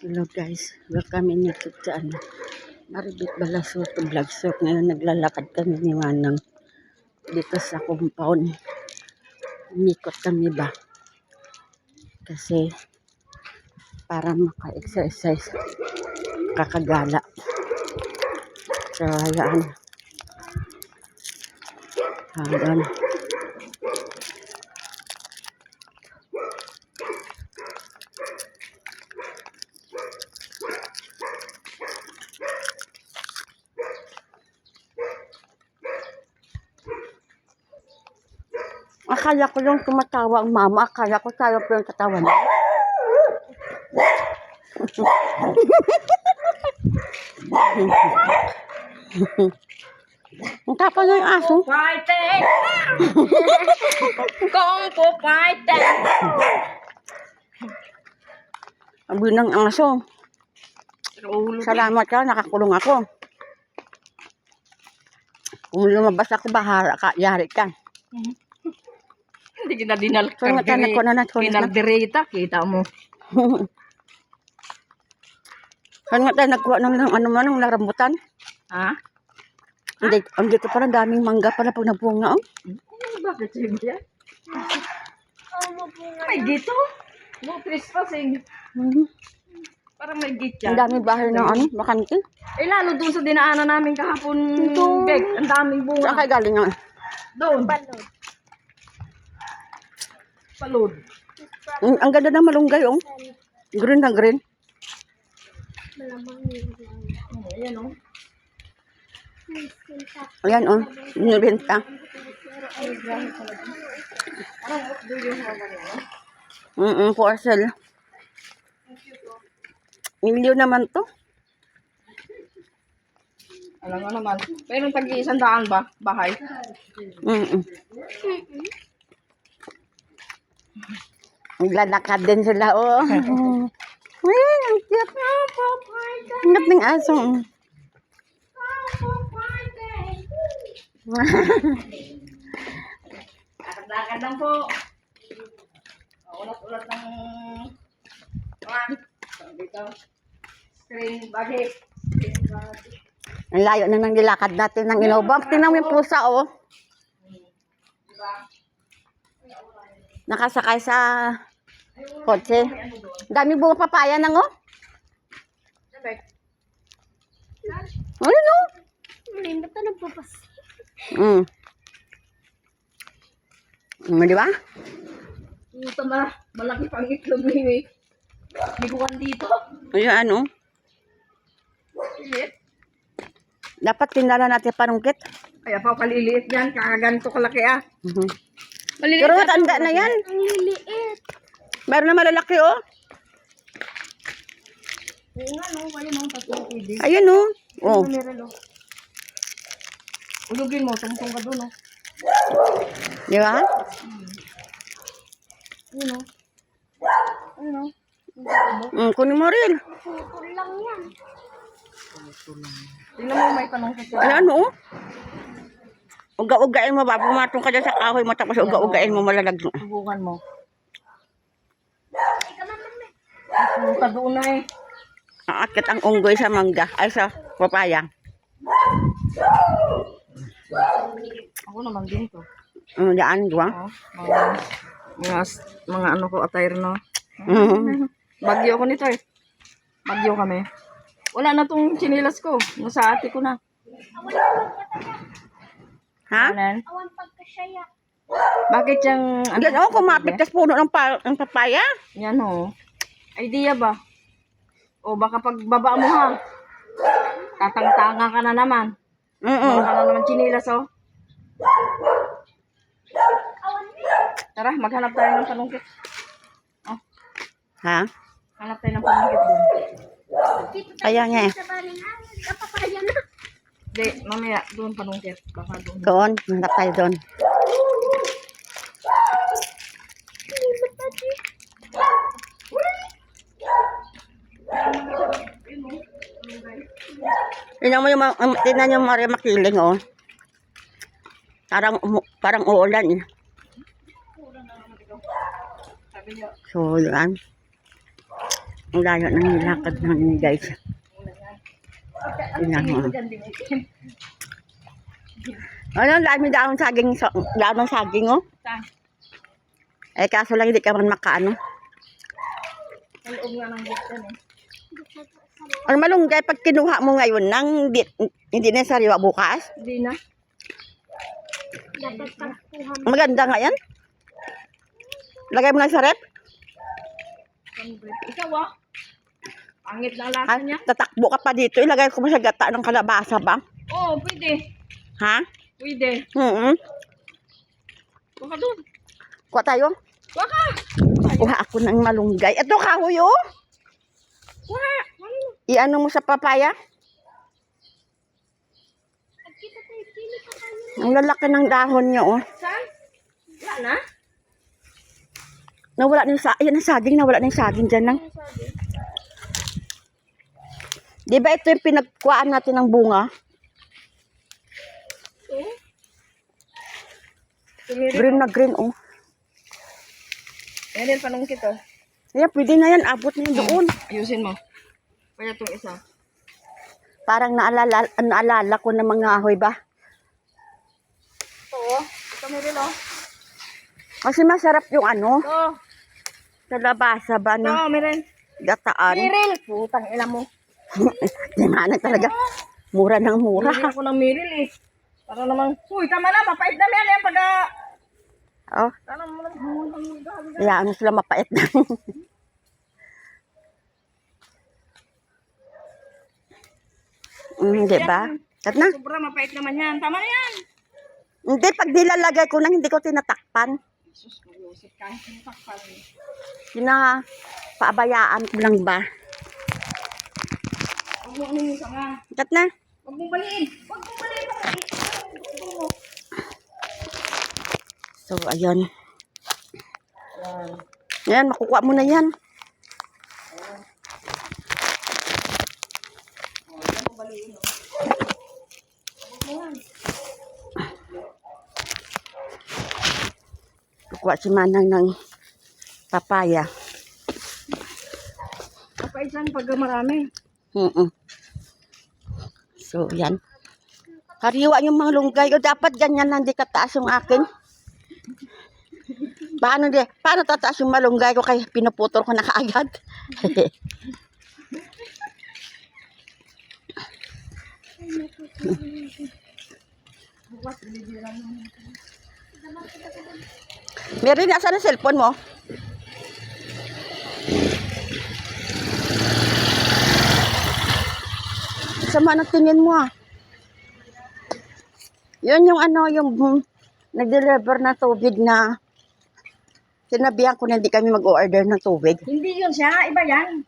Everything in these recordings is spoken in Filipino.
Hello guys, welcome in YouTube sa Maribit Balasot Vlog. So ngayon naglalakad kami ni Manang dito sa compound. Umikot kami ba? Kasi para maka-exercise, kakagala. So ayan. Hanggang akala ko yung tumatawa ang mama. Akala ko tayo po yung tatawa niya. Ang tapang na yung aso. Fighting! Kung po fighting! Ang binang aso. Salamat ka, nakakulong ako. Kung lumabas ako, bahala ka, yari ka. Hindi kita dinalderita, kita mo. Saan nga tayo nagkuha ng ano rambutan? Ha? Hindi, dito parang daming mangga pala pag nabunga. Oh. Bakit siya? May gito? No trespassing. Parang may gitya. Ang daming bahay ng bakante. Eh lalo doon sa dinaanan namin kahapon, Bek, ang daming bunga. Saan kayo galing nga? Doon. Palod. Ang ganda ng malunggay, oh. Green na green. Ayan o. Ayan, oh. Binibenta. For sale. Milyon naman to. Alam nga naman. Pero tag-100 ba? Bahay? Naglalakad din sila, oh. Ay, ang cute. Ang cute ng aso. Lakad lang po. Ulat-ulat ng dito. Screen bagay. Ang layo na nang nilakad natin ng Inobam. Tingnan mo yung pusa, oh. Nakasakay sa kotse. Dami bunga papaya nang, oh. Ano, no? Hindi ba nagpapas? Di ba? Ito malaki pang itlog ni biguan dito. Ayun, ano? Lilit. Dapat tinala natin panungkit. Kaya pa kaliliit yan. Kakaganto kalaki ah. Maliliit Pero na matanda na yan. Ang liliit. Meron na malalaki, oh. Oo nga no. Kaya mga patuloy. Ayun, oh. Oh. Ulugin mo. Tungtong ka doon oh. Di ba? Ayun oh. Ayun oh. Kunin mo rin. Putol lang yan. Tingnan mo may panungkit ka. Ayan, oh. Uga-ugain mo ba? Pumatong ka dyan sa kahoy mo tapos uga-ugain mo malalagno. Subukan mo. Punta doon na eh. Aakit ang unggoy sa mangga. Ay, sa papaya. Ako naman din to. Daan, di ba? Oh, mga ano ko attire no. Mhm. Bagyo ko nito eh. Bagyo kami. Wala na tong chinilas ko. Nasa ate ko na. Ha? Anan? Awan pagkasyaya. Bakit yung Yan, oh, kumapit tas puno ng papaya. Yan oh. Idea ba? O baka pag baba mo ha. Tatang-tanga ka na naman. Baka ka na naman chinilas oh. Tara, maghanap tayo ng panungkit. Oh, Ha? hanap tayo ng panungkit doon. Kaya nga, eh. Sa balingan. Kapapaya na. Hindi, mamaya doon panungkit. Baka doon. Doon. Hanap tayo doon. Tingnan yung Maria makiling, oh. Parang uulan, eh. So, yan. Ang layo ng nilakad namin guys. Tingnan mo. Ano, dami daon saging, daon ng saging, oh. Saan? Eh, kaso lang hindi ka man makaano. Sa loob nga ng buksan eh. Ang malunggay, pag kinuha mo ngayon, hindi na sariwa bukas. Hindi na. Dapat pagkuha mo. Maganda nga yan. Lagay mo lang sa rep. Ikaw ah. Pangit na ang lasa Ah, niya. tatakbo ka pa dito. Ilagay ko mo sa gata ng kalabasa ba? Oo, pwede. Ha? Pwede. Baka doon. Kuha tayo. Baka. Kuha ako ng malunggay. Ito kahoy, oh. Wala. Iano mo sa papaya? Kita tayo, pili ka tayo. Ang lalaki ng dahon niya, oh. Saan? Wala na? Nawala na yung ayan ang saging. Nawala na yung saging dyan lang. Di ba ito yung pinagkuhaan natin ng bunga? Tumiri. Green na green, oh. Yan din panungkit oh. Ayan, pwede na yan. Abot na yun doon. Ayusin mo. Kaya itong isa. Parang naalala ko ng mga ahoy ba? Ito oh. Ito meron oh. Kasi masarap yung ano, Ito. sa labasa ba Ito, na meron. gataan. Miril. Putang ina mo. Di mana talaga. Mura ng mura. Miril ako ng Miril eh. Para naman, uy, tama na, mapait na yan pag Oh, tama mo lang. hayaan mo sila mapait na. Di ba? Kat na. Sobra mapait naman yan. Tama na yan. Hindi, pag nilalagay ko nang hindi ko tinatakpan. Jesus, mag-usip kahit sinasakpan. Paabayaan ko lang ba? Huwag mo ano ka nga. Kat na. Huwag mong baliin. Huwag mong baliin. So, ayun. Yan. Yan, makukuha mo na yan. Kukuha si Manang ng papaya. Mapait yan pag marami. So, yan. Hariwa yung mga lunggay. O, dapat ganyan na, hindi kataas yung akin. Paano tataas yung malunggay ko kaya pinuputol ko na kaagad? Meron, nasa na cellphone mo? Sama ng tingin mo ah. Yun yung ano, yung nag-deliver na tubig na sinabihan ko na hindi kami mag-order ng tubig. Hindi yun siya. Iba yan.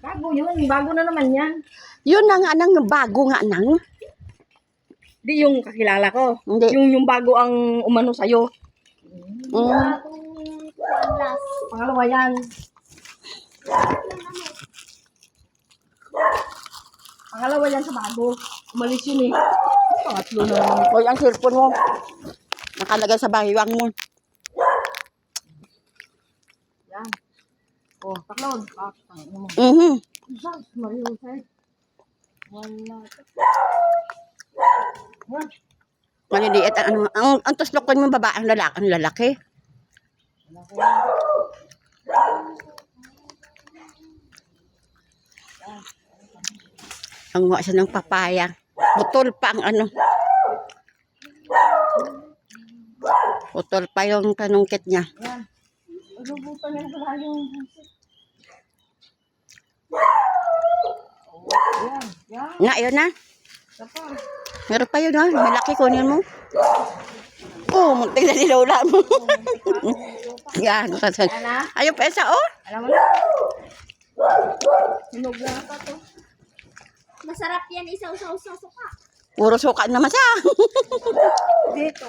Bago yun. Bago na naman yan. Yun na nga nang bago nga nang. Hindi yung kakilala ko. Hindi. Yung bago ang umano sa'yo. Pangalawa yan. Pangalawa yan sa bago. Umalis yun eh. Pangatlo na naman. Hoy, ang cellphone mo. Nakalagay sa bahiwang mo. Yan. Oh, taklon. Tangin mo. Saan? Mariusay. Wala. Maliliit ang ano. Ang tuslok ko yung babae, ang lalaki. Ang nga siya ng papaya. Butol pa ang ano. Butol pa yung panungkit niya. Yan. Magubutan yan sa yung... Yan. Yan. Nga, yun na. Isa pa. Meron pa yun ha. Malaki kunin mo. Oh, muntik na nilola mo. Yan. Ana? Ayun pa isa, oh. Alam mo na? Hinog na pa to. Masarap yan isaw-saw sa suka. Puro suka naman siya. Dito.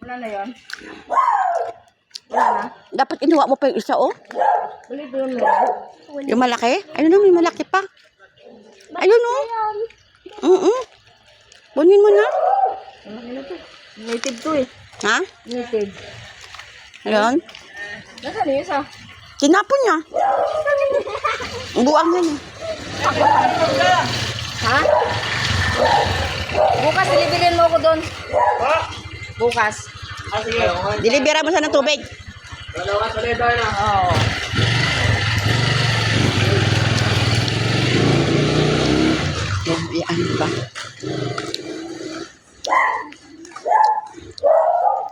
Wala na yun. Wala na. Dapat inuwa mo pa yung isa, oh. Bali doon mo. Yung malaki. Ayun na, may malaki pa. Ayun, oh. Bunin mo na. Malaki na to. Native to eh. Ha? Native. Ayun. Nasaan yung isa? Tinapon niya. Ang buwang yan eh. Ha? Bukas, dilibilin mo ako doon. Bukas. Dilibera mo siya ng tubig. Oo. Ano ba?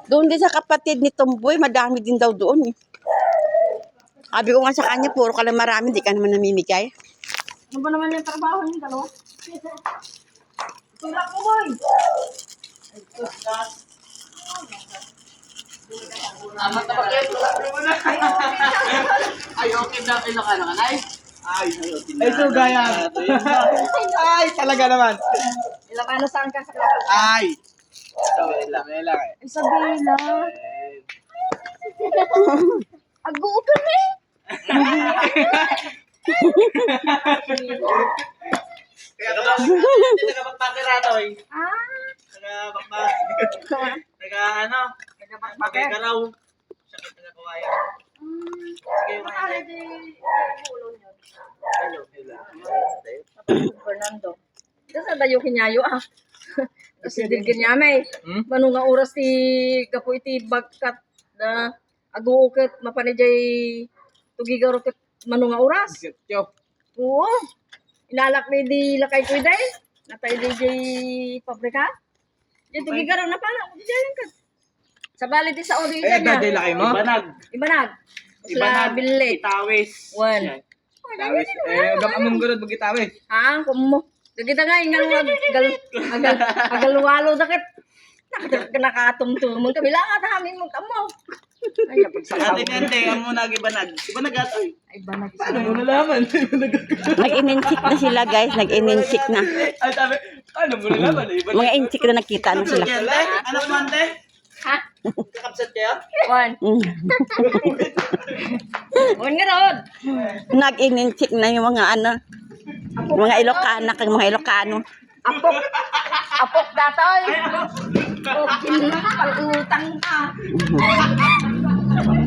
Doon din sa kapatid ni Tomboy, madami din daw doon eh. Sabi ko nga sa kanya, puro ka lang marami, di ka naman namimigay. Ano ba naman yung trabaho niyo, dalawa? Tulak mo, boy. Ay, okay na Ilocano ka, Nay? Ay, so gaya. Ay, talaga naman. Ilocano saan ka sa klapa? Ay. Lang. Ay, Sabina. Ago ka na eh. Kaya ka ba? Hindi nagpapakirato eh. Ah. Ano? Nagpapakiraw. Siya ka nagkawaya. Sige, Bakala di ulo niyo. Fernando. Kasi dayo kinyayo ah. Kasi din kinyamay. Manunga oras ti kapo iti bagkat na aguukit mapanijay tugigaw ket manunga oras. Oo. Ilalak ni di lakay ko day. Natay di jay pabrika. Di tugigaw na pala. Di kat. Sa bali di sa ori Eh, niya. dahil laki mo? Ibanag. Sila billit. Itawis. One. Itawis. Gamamong gulod mag-itawis. Ah, kumo. Dagita nga ingal agal walo dakit. Nakatumtumong kabila nga tahamin mo kamo. Ay, napag sa Ate Kante, amo nagibanag. Ibanag atoy. ay banag Paano mo nalaman? Nag-ininsik na sila guys, nag-ininsik na. Ay, sabi, paano mo nalaman? Ibanag. Mga insik na nakita na sila. Kante, ano mo ante? Ha? Kakabsat kayo? One. Mm. One nga rod. Nag-ininsik na yung mga ano, mga Ilocana kang mga Ilocano. Apok. Apok datoy. Okay na palutang ka.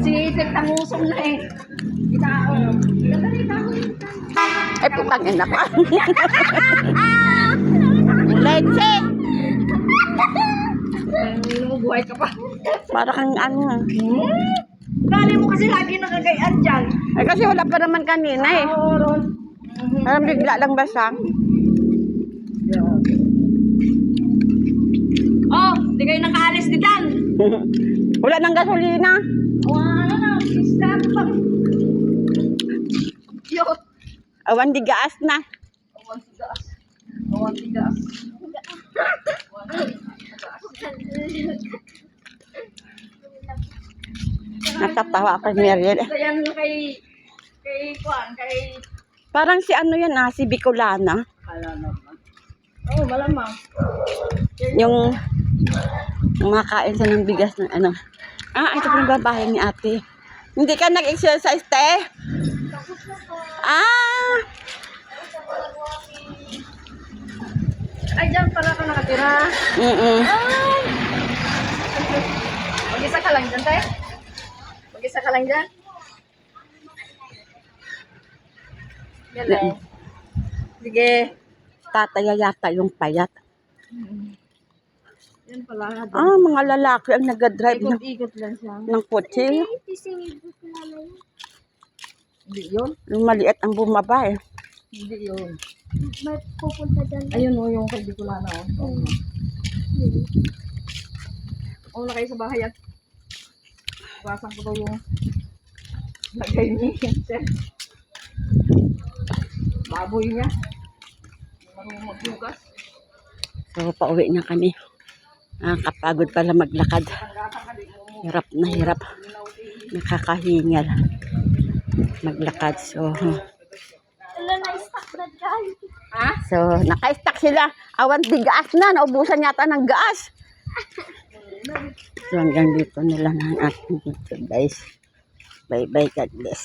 Si tangusong na eh. Itao. Ay, putang ina pa. Leche! Buhay ka pa. Para kang ano. Gali mo kasi lagi nakagayaan dyan. Ay, kasi wala pa naman kanina eh. Oo, Ron. Parang bigla lang basa. Oh, di kayo nakaalis di Dan. Wala nang gasolina. Wala na, stop pa. Yot. Awan di gas na. Awan tigas. Awan tigas. Natatawa ako ni Meriel. Yan kay Juan, kay Parang si ano yan si Bicolana. oh, malamang. Yung makain sa ng bigas ng ano. Ito pa yung babae ni ate. Hindi ka nag-exercise, te? Ay, dyan pala ka nakatira. Mm-mm. Ay! Mag-isa ka lang dyan, te? Mag-isa ka lang dyan? Galing. Sige. Tataya yata yung payat. Yan pala. Mga lalaki ang nag-drive Ikot-ikot lang siya. ng kotse. Hindi yun. Yung maliit ang bumaba eh. Hindi yun. May pupunta dyan. Ayun o, yung kay Bicolana o. Oo na kayo sa bahay at basan ko daw yung lagay ni Sir. Baboy niya. Marunong magbugas. So, pauwi na kami. Kapagod pala maglakad. Hirap na hirap. Nakakahingal. Maglakad. So, Wala na stuck na dyan. Ha? naka-stack sila. Awan di gas na. Naubusan yata ng gas. So, hanggang dito nila ng ating video, guys. Bye-bye. God bless.